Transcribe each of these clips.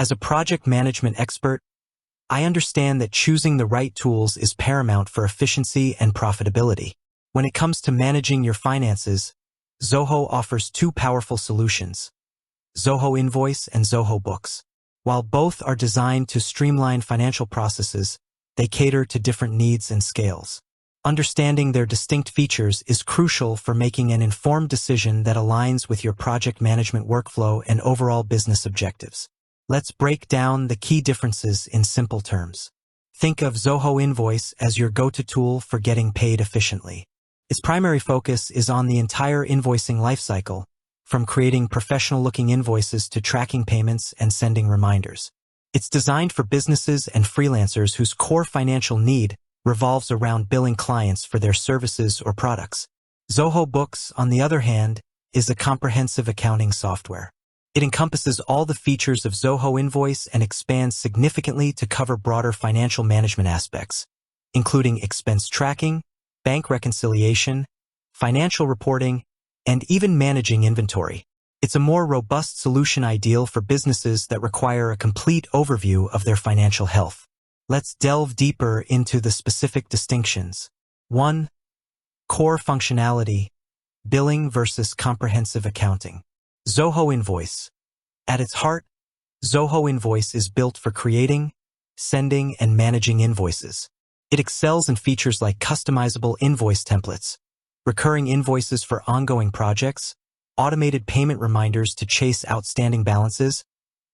As a project management expert, I understand that choosing the right tools is paramount for efficiency and profitability. When it comes to managing your finances, Zoho offers two powerful solutions: Zoho Invoice and Zoho Books. While both are designed to streamline financial processes, they cater to different needs and scales. Understanding their distinct features is crucial for making an informed decision that aligns with your project management workflow and overall business objectives. Let's break down the key differences in simple terms. Think of Zoho Invoice as your go-to tool for getting paid efficiently. Its primary focus is on the entire invoicing lifecycle, from creating professional-looking invoices to tracking payments and sending reminders. It's designed for businesses and freelancers whose core financial need revolves around billing clients for their services or products. Zoho Books, on the other hand, is a comprehensive accounting software. It encompasses all the features of Zoho Invoice and expands significantly to cover broader financial management aspects, including expense tracking, bank reconciliation, financial reporting, and even managing inventory. It's a more robust solution ideal for businesses that require a complete overview of their financial health. Let's delve deeper into the specific distinctions. 1. Core functionality: billing versus comprehensive accounting. Zoho Invoice. At its heart, Zoho Invoice is built for creating, sending, and managing invoices. It excels in features like customizable invoice templates, recurring invoices for ongoing projects, automated payment reminders to chase outstanding balances,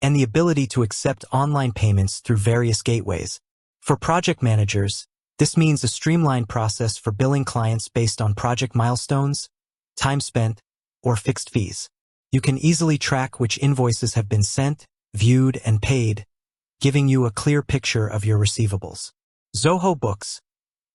and the ability to accept online payments through various gateways. For project managers, this means a streamlined process for billing clients based on project milestones, time spent, or fixed fees. You can easily track which invoices have been sent, viewed, and paid, giving you a clear picture of your receivables. Zoho Books.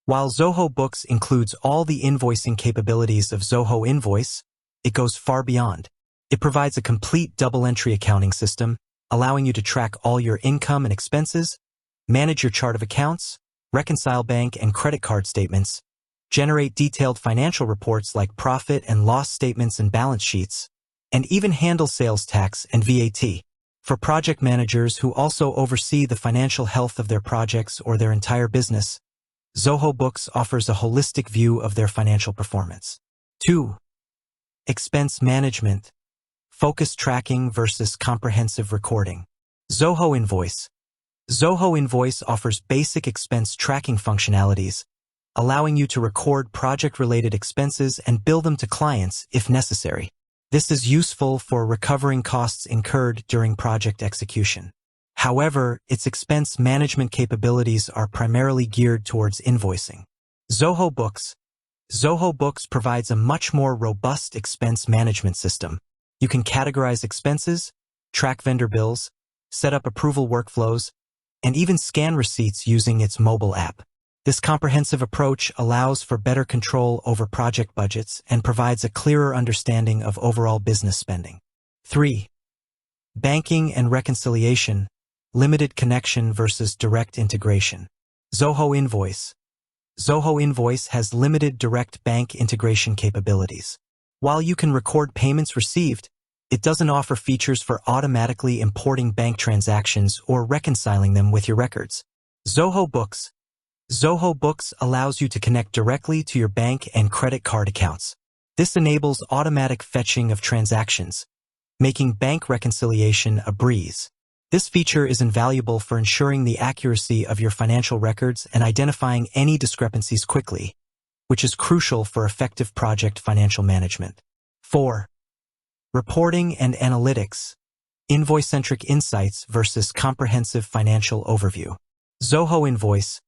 While Zoho Books includes all the invoicing capabilities of Zoho Invoice, it goes far beyond. It provides a complete double-entry accounting system, allowing you to track all your income and expenses, manage your chart of accounts, reconcile bank and credit card statements, generate detailed financial reports like profit and loss statements and balance sheets, and even handle sales tax and VAT. For project managers who also oversee the financial health of their projects or their entire business, Zoho Books offers a holistic view of their financial performance. 2. Expense management: focused tracking versus comprehensive recording. Zoho Invoice. Zoho Invoice offers basic expense tracking functionalities, allowing you to record project-related expenses and bill them to clients if necessary. This is useful for recovering costs incurred during project execution. However, its expense management capabilities are primarily geared towards invoicing. Zoho Books. Zoho Books provides a much more robust expense management system. You can categorize expenses, track vendor bills, set up approval workflows, and even scan receipts using its mobile app. This comprehensive approach allows for better control over project budgets and provides a clearer understanding of overall business spending. 3. Banking and reconciliation: limited connection versus direct integration. Zoho Invoice. Zoho Invoice has limited direct bank integration capabilities. While you can record payments received, it doesn't offer features for automatically importing bank transactions or reconciling them with your records. Zoho Books. Zoho Books allows you to connect directly to your bank and credit card accounts. This enables automatic fetching of transactions, making bank reconciliation a breeze. This feature is invaluable for ensuring the accuracy of your financial records and identifying any discrepancies quickly, which is crucial for effective project financial management. 4. Reporting and analytics: invoice-centric insights versus comprehensive financial overview. Zoho Invoice.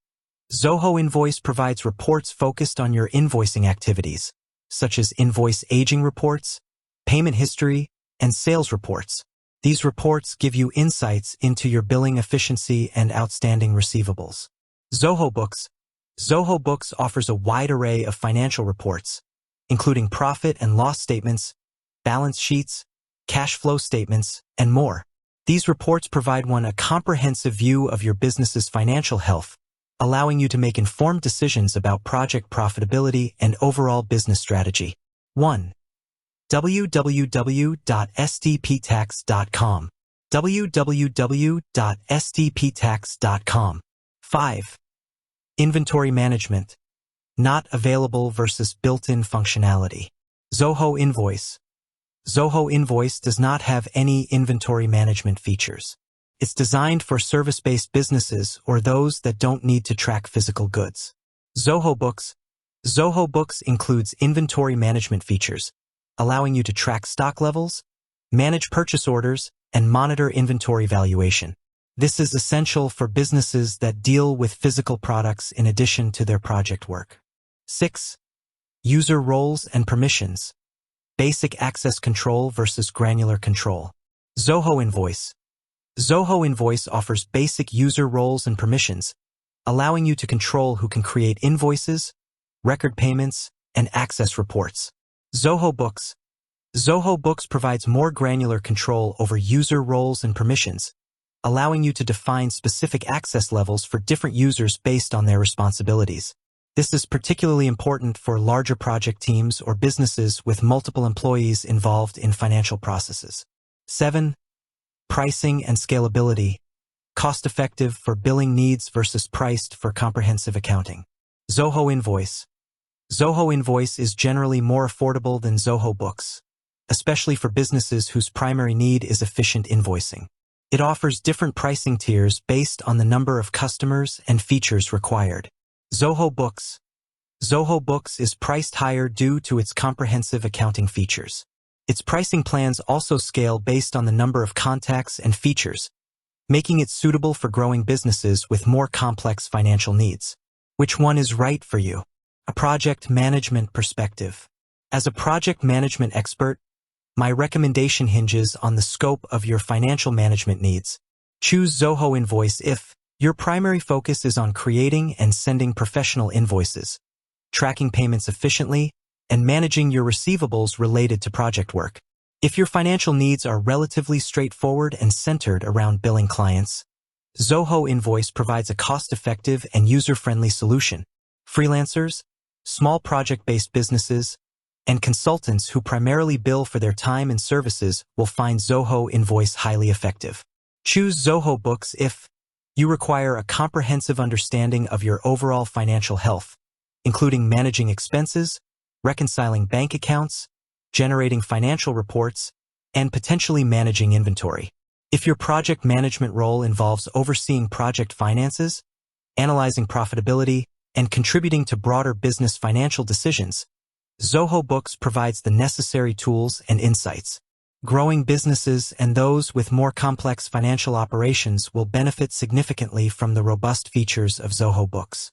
Zoho Invoice provides reports focused on your invoicing activities, such as invoice aging reports, payment history, and sales reports. These reports give you insights into your billing efficiency and outstanding receivables. Zoho Books. Zoho Books offers a wide array of financial reports, including profit and loss statements, balance sheets, cash flow statements, and more. These reports provide one a comprehensive view of your business's financial health, allowing you to make informed decisions about project profitability and overall business strategy. 1. www.sdptax.com. www.stptax.com. 5. Inventory management. Not available versus built-in functionality. Zoho Invoice. Zoho Invoice does not have any inventory management features. It's designed for service-based businesses or those that don't need to track physical goods. Zoho Books. Zoho Books includes inventory management features, allowing you to track stock levels, manage purchase orders, and monitor inventory valuation. This is essential for businesses that deal with physical products in addition to their project work. 6. User roles and permissions. Basic access control versus granular control. Zoho Invoice. Zoho Invoice offers basic user roles and permissions, allowing you to control who can create invoices, record payments, and access reports. Zoho Books. Zoho Books provides more granular control over user roles and permissions, allowing you to define specific access levels for different users based on their responsibilities. This is particularly important for larger project teams or businesses with multiple employees involved in financial processes. 7. Pricing and scalability. Cost-effective for billing needs versus priced for comprehensive accounting. Zoho Invoice. Zoho Invoice is generally more affordable than Zoho Books, especially for businesses whose primary need is efficient invoicing. It offers different pricing tiers based on the number of customers and features required. Zoho Books. Zoho Books is priced higher due to its comprehensive accounting features. Its pricing plans also scale based on the number of contacts and features, making it suitable for growing businesses with more complex financial needs. Which one is right for you? A project management perspective. As a project management expert, my recommendation hinges on the scope of your financial management needs. Choose Zoho Invoice if your primary focus is on creating and sending professional invoices, tracking payments efficiently, and managing your receivables related to project work. If your financial needs are relatively straightforward and centered around billing clients, Zoho Invoice provides a cost-effective and user-friendly solution. Freelancers, small project-based businesses, and consultants who primarily bill for their time and services will find Zoho Invoice highly effective. Choose Zoho Books if you require a comprehensive understanding of your overall financial health, including managing expenses, reconciling bank accounts, generating financial reports, and potentially managing inventory. If your project management role involves overseeing project finances, analyzing profitability, and contributing to broader business financial decisions, Zoho Books provides the necessary tools and insights. Growing businesses and those with more complex financial operations will benefit significantly from the robust features of Zoho Books.